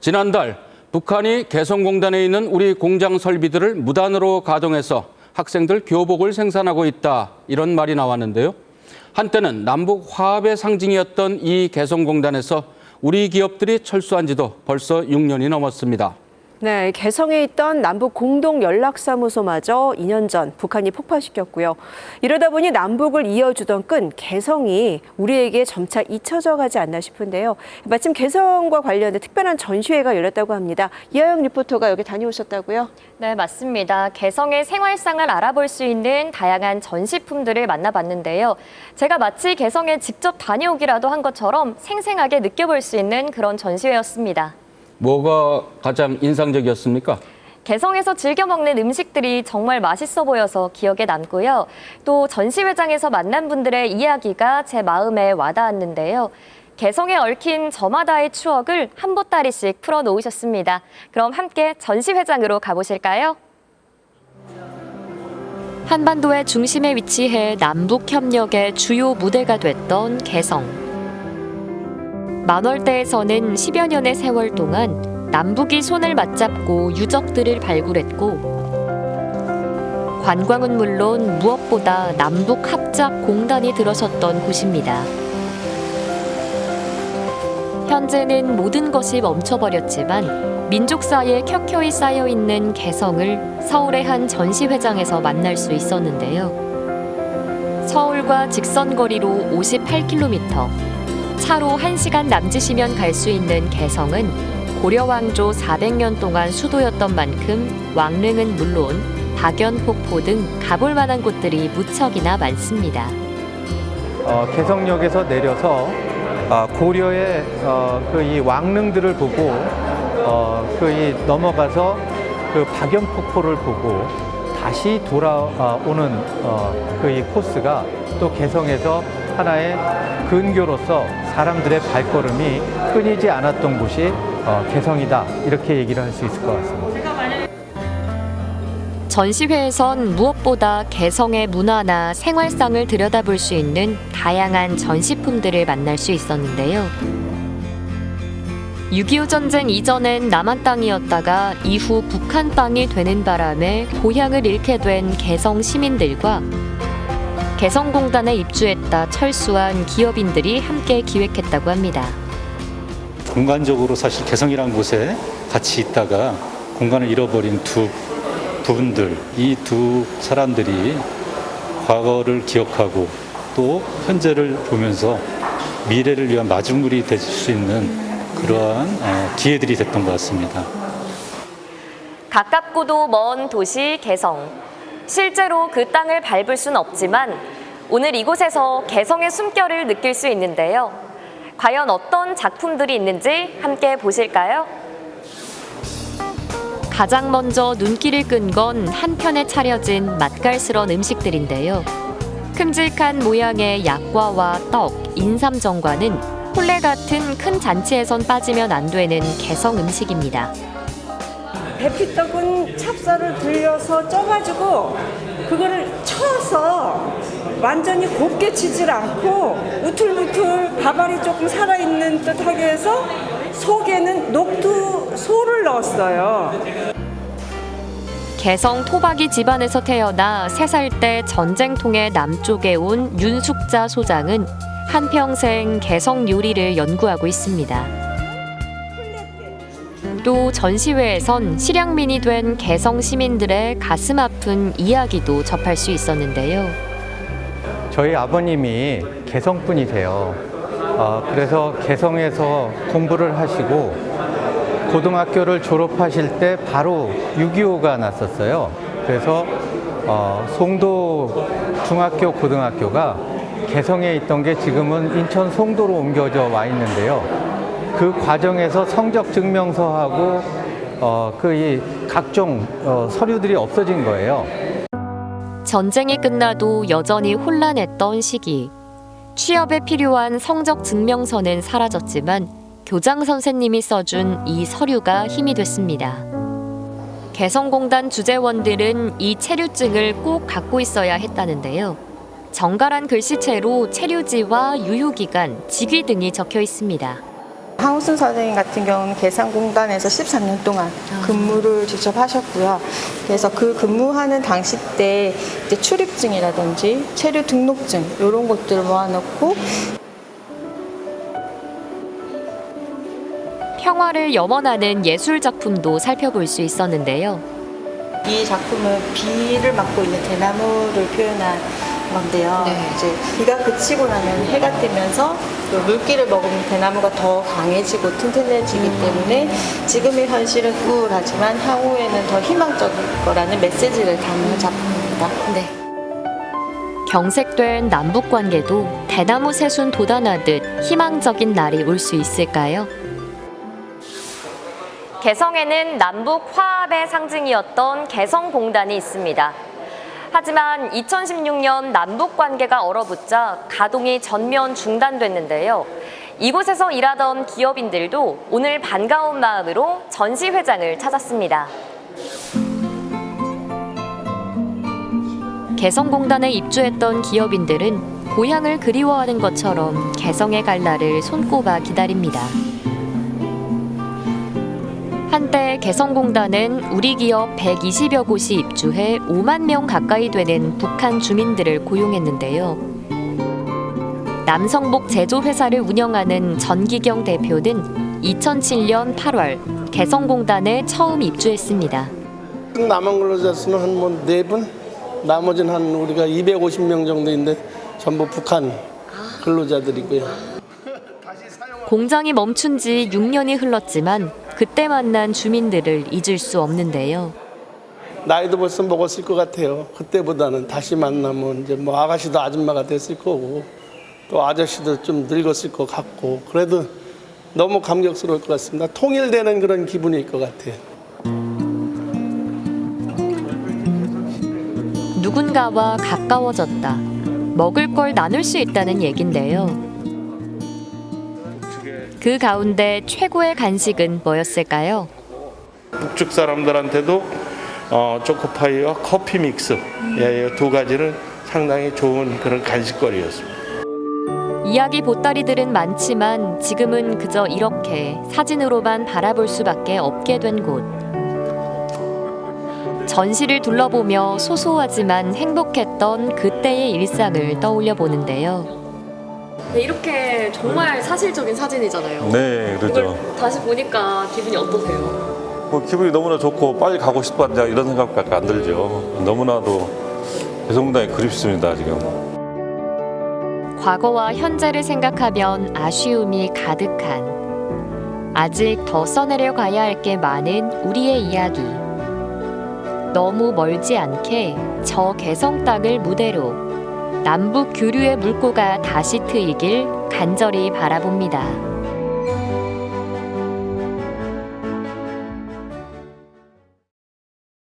지난달 북한이 개성공단에 있는 우리 공장 설비들을 무단으로 가동해서 학생들 교복을 생산하고 있다, 이런 말이 나왔는데요. 한때는 남북 화합의 상징이었던 이 개성공단에서 우리 기업들이 철수한 지도 벌써 6년이 넘었습니다. 네, 개성에 있던 남북 공동 연락사무소마저 2년 전 북한이 폭파시켰고요. 이러다 보니 남북을 이어주던 끈 개성이 우리에게 점차 잊혀져 가지 않나 싶은데요. 마침 개성과 관련된 특별한 전시회가 열렸다고 합니다. 이하영 리포터가 여기 다녀오셨다고요? 네, 맞습니다. 개성의 생활상을 알아볼 수 있는 다양한 전시품들을 만나봤는데요. 제가 마치 개성에 직접 다녀오기라도 한 것처럼 생생하게 느껴볼 수 있는 그런 전시회였습니다. 뭐가 가장 인상적이었습니까? 개성에서 즐겨 먹는 음식들이 정말 맛있어 보여서 기억에 남고요. 또 전시회장에서 만난 분들의 이야기가 제 마음에 와닿았는데요. 개성에 얽힌 저마다의 추억을 한 보따리씩 풀어놓으셨습니다. 그럼 함께 전시회장으로 가보실까요? 한반도의 중심에 위치해 남북협력의 주요 무대가 됐던 개성. 만월대에서는 10여 년의 세월 동안 남북이 손을 맞잡고 유적들을 발굴했고, 관광은 물론 무엇보다 남북합작공단이 들어섰던 곳입니다. 현재는 모든 것이 멈춰버렸지만 민족사에 켜켜이 쌓여있는 개성을 서울의 한 전시회장에서 만날 수 있었는데요. 서울과 직선거리로 58km, 차로 1시간 남짓이면 갈 수 있는 개성은 고려 왕조 400년 동안 수도였던 만큼 왕릉은 물론 박연폭포 등 가볼 만한 곳들이 무척이나 많습니다. 개성역에서 내려서 고려의 이 왕릉들을 보고 넘어가서 그 박연폭포를 보고 다시 돌아오는 이 코스가 또 개성에서 하나의 근교로서 사람들의 발걸음이 끊이지 않았던 곳이 개성이다, 이렇게 얘기를 할 수 있을 것 같습니다. 전시회에선 무엇보다 개성의 문화나 생활상을 들여다볼 수 있는 다양한 전시품들을 만날 수 있었는데요. 6.25 전쟁 이전엔 남한 땅이었다가 이후 북한 땅이 되는 바람에 고향을 잃게 된 개성 시민들과 개성공단에 입주했다 철수한 기업인들이 함께 기획했다고 합니다. 공간적으로 사실 개성이라는 곳에 같이 있다가 공간을 잃어버린 두 부분들, 이 두 사람들이 과거를 기억하고 또 현재를 보면서 미래를 위한 마중물이 될 수 있는 그러한 기회들이 됐던 것 같습니다. 가깝고도 먼 도시 개성. 실제로 그 땅을 밟을 순 없지만 오늘 이곳에서 개성의 숨결을 느낄 수 있는데요. 과연 어떤 작품들이 있는지 함께 보실까요? 가장 먼저 눈길을 끈 건 한편에 차려진 맛깔스러운 음식들인데요. 큼직한 모양의 약과와 떡, 인삼전과는 혼례 같은 큰 잔치에선 빠지면 안 되는 개성 음식입니다. 대피떡은 찹쌀을 불려서 쪄가지고 그거를 쳐서 완전히 곱게 치질 않고 우툴우툴 밥알이 조금 살아있는 듯하게 해서 속에는 녹두소를 넣었어요. 개성 토박이 집안에서 태어나 3살 때 전쟁통에 남쪽에 온 윤숙자 소장은 한평생 개성 요리를 연구하고 있습니다. 또 전시회에선 실향민이 된 개성 시민들의 가슴 아픈 이야기도 접할 수 있었는데요. 저희 아버님이 개성분이세요. 그래서 개성에서 공부를 하시고 고등학교를 졸업하실 때 바로 6.25가 났었어요. 그래서 송도 중학교, 고등학교가 개성에 있던 게 지금은 인천 송도로 옮겨져 와 있는데요. 그 과정에서 성적 증명서하고 이 각종 서류들이 없어진 거예요. 전쟁이 끝나도 여전히 혼란했던 시기. 취업에 필요한 성적 증명서는 사라졌지만 교장 선생님이 써준 이 서류가 힘이 됐습니다. 개성공단 주재원들은 이 체류증을 꼭 갖고 있어야 했다는데요. 정갈한 글씨체로 체류지와 유효기간, 직위 등이 적혀 있습니다. 황우순 선생님 같은 경우는 개성공단에서 13년 동안 근무를 직접 하셨고요. 그래서 그 근무하는 당시 때 이제 출입증이라든지 체류 등록증 이런 것들을 모아놓고 평화를 염원하는 예술 작품도 살펴볼 수 있었는데요. 이 작품은 비를 맞고 있는 대나무를 표현한 건데요. 이제 비가 그치고 나면 해가 뜨면서 그 물기를 먹으면 대나무가 더 강해지고 튼튼해지기 때문에 지금의 현실은 우울하지만 향후에는 더 희망적일 거라는 메시지를 담은 작품입니다. 네. 경색된 남북 관계도 대나무 새순 돋아나듯 희망적인 날이 올 수 있을까요? 개성에는 남북 화합의 상징이었던 개성공단이 있습니다. 하지만 2016년 남북 관계가 얼어붙자 가동이 전면 중단됐는데요. 이곳에서 일하던 기업인들도 오늘 반가운 마음으로 전시회장을 찾았습니다. 개성공단에 입주했던 기업인들은 고향을 그리워하는 것처럼 개성에 갈 날을 손꼽아 기다립니다. 한때 개성공단은 우리 기업 120여 곳이 입주해 5만 명 가까이 되는 북한 주민들을 고용했는데요. 남성복 제조회사를 운영하는 전기경 대표는 2007년 8월 개성공단에 처음 입주했습니다. 남한 근로자 수는 한 4분? 나머지는 한 우리가 250명 정도인데 전부 북한 근로자들이고요. 공장이 멈춘 지 6년이 흘렀지만 그때 만난 주민들을 잊을 수 없는데요. 나이도 벌써 먹었을 것 같아요. 그때보다는 다시 만나면 이제 뭐 아가씨도 아줌마가 됐을 거고 또 아저씨도 좀 늙었을 것 같고 그래도 너무 감격스러울 것 같습니다. 통일되는 그런 기분일 것 같아요. 누군가와 가까워졌다. 먹을 걸 나눌 수 있다는 얘긴데요. 그 가운데 최고의 간식은 뭐였을까요? 북측 사람들한테도 초코파이와 커피 믹스 이 두 가지는 상당히 좋은 그런 간식거리였습니다. 이야기 보따리들은 많지만 지금은 그저 이렇게 사진으로만 바라볼 수밖에 없게 된 곳. 전시를 둘러보며 소소하지만 행복했던 그때의 일상을 떠올려 보는데요. 네, 이렇게 정말 사실적인 사진이잖아요. 네, 그렇죠. 이걸 다시 보니까 기분이 어떠세요? 뭐 기분이 너무나 좋고 빨리 가고 싶었냐 이런 생각밖에 안 들죠. 너무나도 개성공단이 그립습니다, 지금. 과거와 현재를 생각하면 아쉬움이 가득한, 아직 더 써내려 가야 할 게 많은 우리의 이야기. 너무 멀지 않게 저 개성 땅을 무대로 남북 교류의 물꼬가 다시 트이길 간절히 바라봅니다.